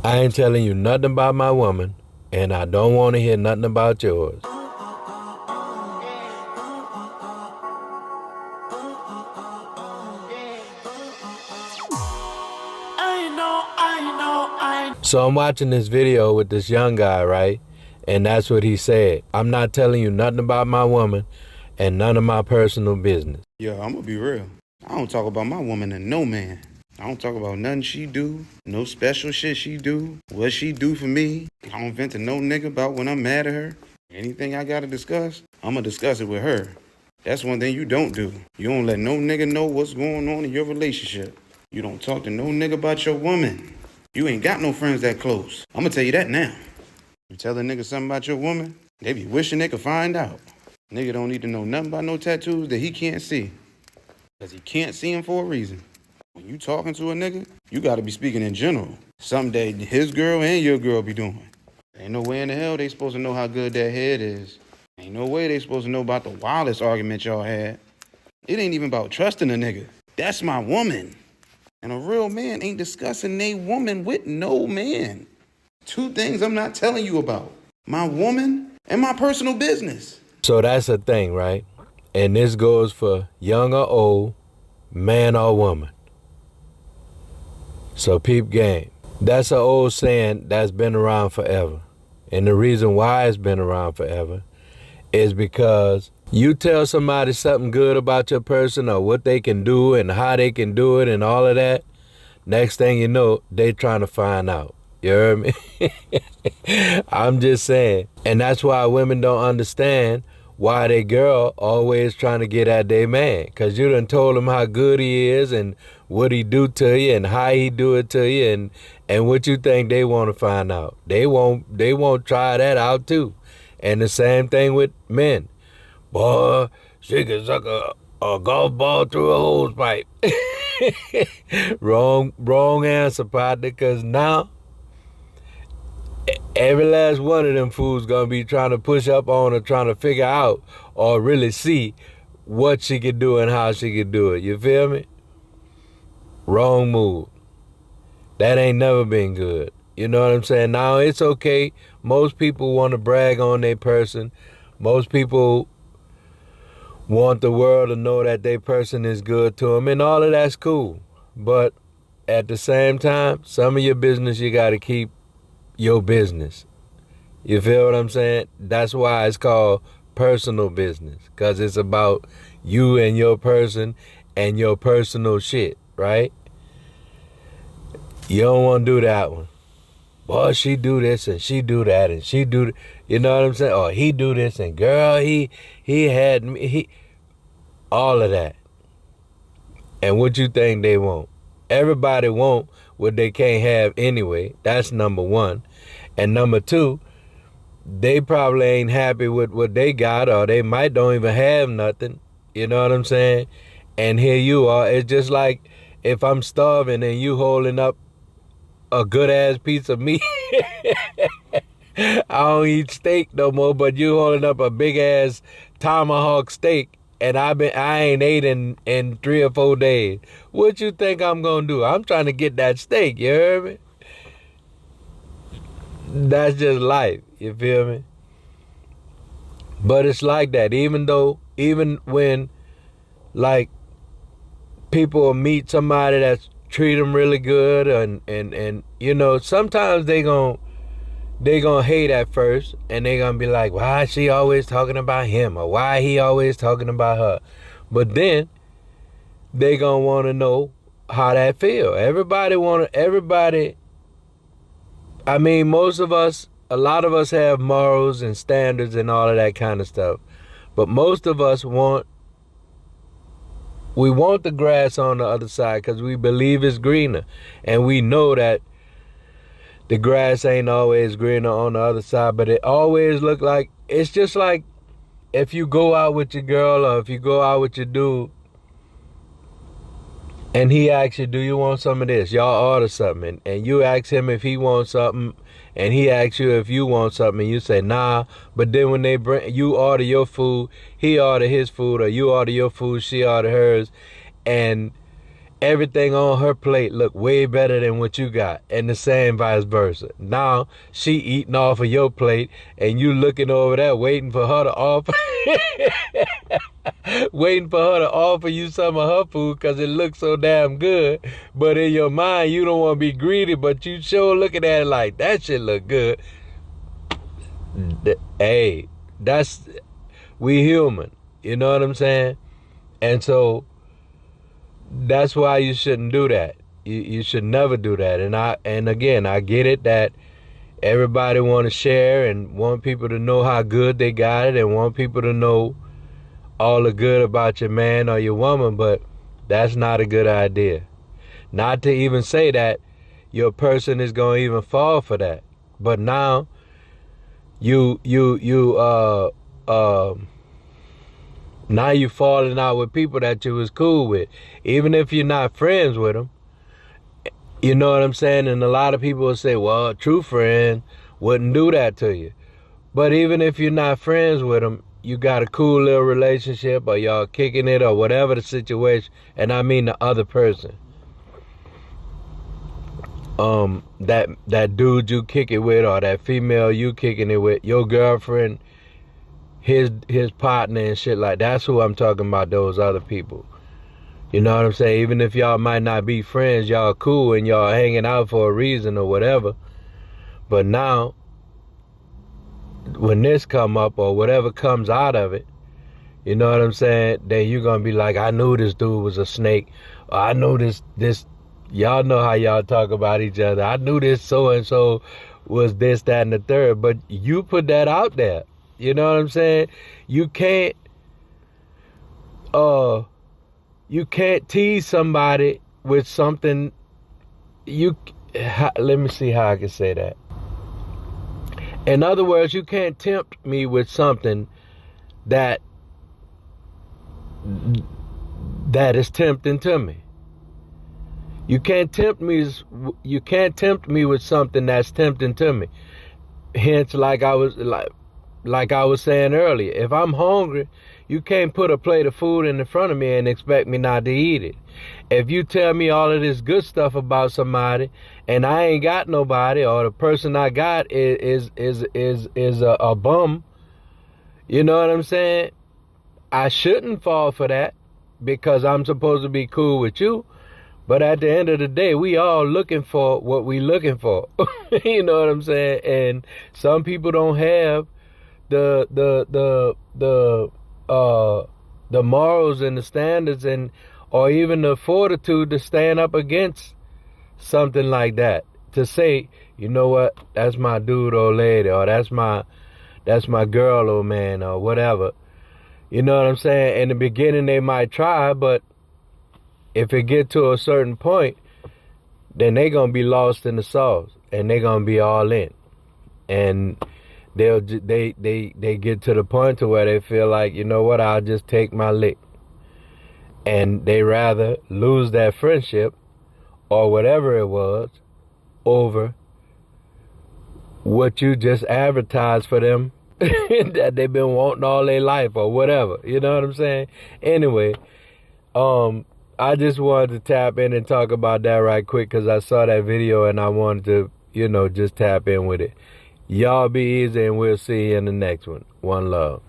I ain't telling you nothing about my woman, and I don't want to hear nothing about yours. So I'm watching this video with this young guy, right? And that's what he said. I'm not telling you nothing about my woman and none of my personal business. Yeah, I'm gonna be real. I don't talk about my woman to no man. I don't talk about nothing she do, no special shit she do, what she do for me. I don't vent to no nigga about when I'm mad at her. Anything I gotta discuss, I'm gonna discuss it with her. That's one thing you don't do. You don't let no nigga know what's going on in your relationship. You don't talk to no nigga about your woman. You ain't got no friends that close. I'm gonna tell you that now. You tell a nigga something about your woman, they be wishing they could find out. Nigga don't need to know nothing about no tattoos that he can't see. Cause he can't see them for a reason. When you talking to a nigga, you gotta be speaking in general. Something that his girl and your girl be doing. Ain't no way in the hell they supposed to know how good that head is. Ain't no way they supposed to know about the wildest argument y'all had. It ain't even about trusting a nigga. That's my woman. And a real man ain't discussing they woman with no man. Two things I'm not telling you about. My woman and my personal business. So that's the thing, right? And this goes for young or old, man or woman. So peep game. That's an old saying that's been around forever. And the reason why it's been around forever is because you tell somebody something good about your person or what they can do and how they can do it and all of that, next thing you know, they trying to find out. You heard me? I'm just saying. And that's why women don't understand why they girl always trying to get at their man. Because you done told him how good he is and what he do to you and how he do it to you and what you think they want to find out. They won't try that out too. And the same thing with men. Boy, she can suck a golf ball through a hose pipe. Wrong answer, partner, because now every last one of them fools gonna be trying to push up on her, trying to figure out or really see what she can do and how she can do it. You feel me? Wrong move. That ain't never been good. You know what I'm saying? Now, it's okay. Most people want to brag on their person. Most people want the world to know that their person is good to them, and all of that's cool. But at the same time, some of your business you got to keep your business. You feel what I'm saying? That's why it's called personal business, because it's about you and your person and your personal shit, right? You don't want to do that one. Boy, she do this and she do that and she do, you know what I'm saying? Or he do this and girl, he had me, all of that. And what you think they want? Everybody want what they can't have anyway. That's number one. And number two, they probably ain't happy with what they got, or they might don't even have nothing. You know what I'm saying? And here you are. It's just like if I'm starving and you holding up a good ass piece of meat. I don't eat steak no more, but you holding up a big ass tomahawk steak and I ain't ate in 3 or 4 days. What you think I'm gonna do? I'm trying to get that steak, you heard me? That's just life, you feel me? But it's like that, even when like people will meet somebody that's treat them really good and you know, sometimes they gonna hate at first and they gonna be like, why is she always talking about him, or why he always talking about her? But then they gonna want to know how that feel. I mean, most of us, a lot of us have morals and standards and all of that kind of stuff, but most of us want the grass on the other side because we believe it's greener. And we know that the grass ain't always greener on the other side, but it always look like, it's just like if you go out with your girl or if you go out with your dude and he asks you, do you want some of this? Y'all order something and you ask him if he wants something and he asks you if you want something and you say nah, but then when you order your food, he order his food, or you order your food, she order hers, and everything on her plate look way better than what you got, and the same vice versa. Now she eating off of your plate, and you looking over there waiting for her to offer, waiting for her to offer you some of her food because it looks so damn good. But in your mind, you don't want to be greedy, but you sure looking at it like that shit look good. Hey, we human. You know what I'm saying? And so that's why you shouldn't do that. You should never do that. And again, I get it that everybody want to share and want people to know how good they got it and want people to know all the good about your man or your woman, but that's not a good idea. Not to even say that your person is going to even fall for that. But now now you falling out with people that you was cool with, even if you're not friends with them. You know what I'm saying? And a lot of people will say, well, a true friend wouldn't do that to you. But even if you're not friends with them, you got a cool little relationship, or y'all kicking it, or whatever the situation, and I mean the other person. That dude you kick it with, or that female you kicking it with, your girlfriend, his partner and shit, like that's who I'm talking about, those other people. You know what I'm saying? Even if y'all might not be friends, y'all cool and y'all hanging out for a reason or whatever. But now, when this come up or whatever comes out of it, you know what I'm saying? Then you're gonna be like, I knew this dude was a snake. Or I knew this. Y'all know how y'all talk about each other. I knew this so-and-so was this, that, and the third. But you put that out there. You know what I'm saying? You can't tease somebody with something. Let me see how I can say that. In other words, you can't tempt me with something that is tempting to me. You can't tempt me with something that's tempting to me. Hence, like I was saying earlier, if I'm hungry, you can't put a plate of food in front of me and expect me not to eat it. If you tell me all of this good stuff about somebody and I ain't got nobody, or the person I got is a bum, you know what I'm saying? I shouldn't fall for that because I'm supposed to be cool with you. But at the end of the day, we all looking for what we looking for. You know what I'm saying? And some people don't have the morals and the standards or even the fortitude to stand up against something like that. To say, you know what, that's my dude or lady, or that's my girl or man, or whatever. You know what I'm saying? In the beginning they might try, but if it get to a certain point, then they gonna be lost in the sauce and they gonna be all in. And they get to the point to where they feel like, you know what, I'll just take my lick. And they rather lose that friendship or whatever it was over what you just advertised for them that they've been wanting all their life or whatever. You know what I'm saying? Anyway, I just wanted to tap in and talk about that right quick because I saw that video and I wanted to, just tap in with it. Y'all be easy and we'll see you in the next one. One love.